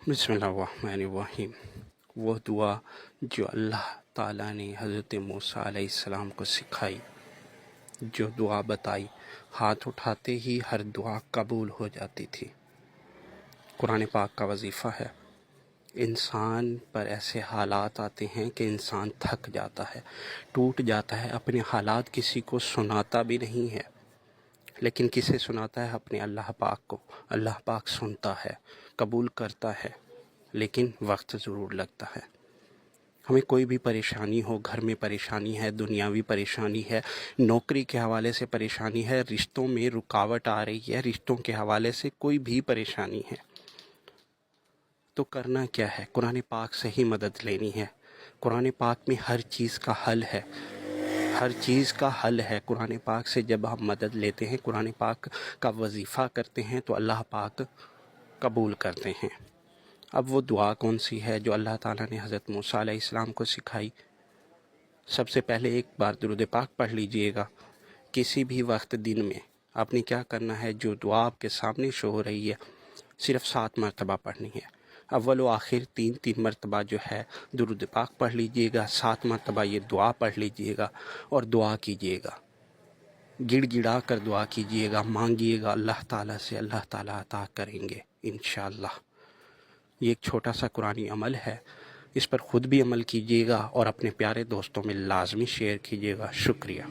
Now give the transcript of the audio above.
बिस्मिल्लाहिर्रहमानिर्रहीम। वो दुआ जो अल्लाह ताला ने हज़रत मूसा अलैहिस्सलाम को सिखाई, जो दुआ बताई, हाथ उठाते ही हर दुआ कबूल हो जाती थी। कुरान पाक का वजीफ़ा है। इंसान पर ऐसे हालात आते हैं कि इंसान थक जाता है, टूट जाता है, अपने हालात किसी को सुनाता भी नहीं है, लेकिन किसे सुनाता है? अपने अल्लाह पाक को। अल्लाह पाक सुनता है, कबूल करता है, लेकिन वक्त ज़रूर लगता है। हमें कोई भी परेशानी हो, घर में परेशानी है, दुनियावी परेशानी है, नौकरी के हवाले से परेशानी है, रिश्तों में रुकावट आ रही है, रिश्तों के हवाले से कोई भी परेशानी है, तो करना क्या है? कुरान पाक से ही मदद लेनी है। कुरान पाक में हर चीज़ का हल है, हर चीज़ का हल है। कुरान पाक से जब हम मदद लेते हैं, कुरान पाक का वजीफ़ा करते हैं, तो अल्लाह पाक कबूल करते हैं। अब वो दुआ कौन सी है जो अल्लाह ताला ने हज़रत मूसा अलैहिस्सलाम को सिखाई? सबसे पहले एक बार दुरूद पाक पढ़ लीजिएगा। किसी भी वक्त दिन में आपने क्या करना है? जो दुआ आपके सामने शो हो रही है, सिर्फ 7 मरतबा पढ़नी है। अव्वल व आखिर 3-3 मरतबा जो है दुरूद पाक पढ़ लीजिएगा, 7 मरतबा ये दुआ पढ़ लीजिएगा और दुआ कीजिएगा, गिड़गिड़ा कर दुआ कीजिएगा, मांगिएगा अल्लाह ताला से, अल्लाह ताला अता करेंगे इंशाअल्लाह। ये एक छोटा सा कुरानी अमल है, इस पर ख़ुद भी अमल कीजिएगा और अपने प्यारे दोस्तों में लाजमी शेयर कीजिएगा। शुक्रिया।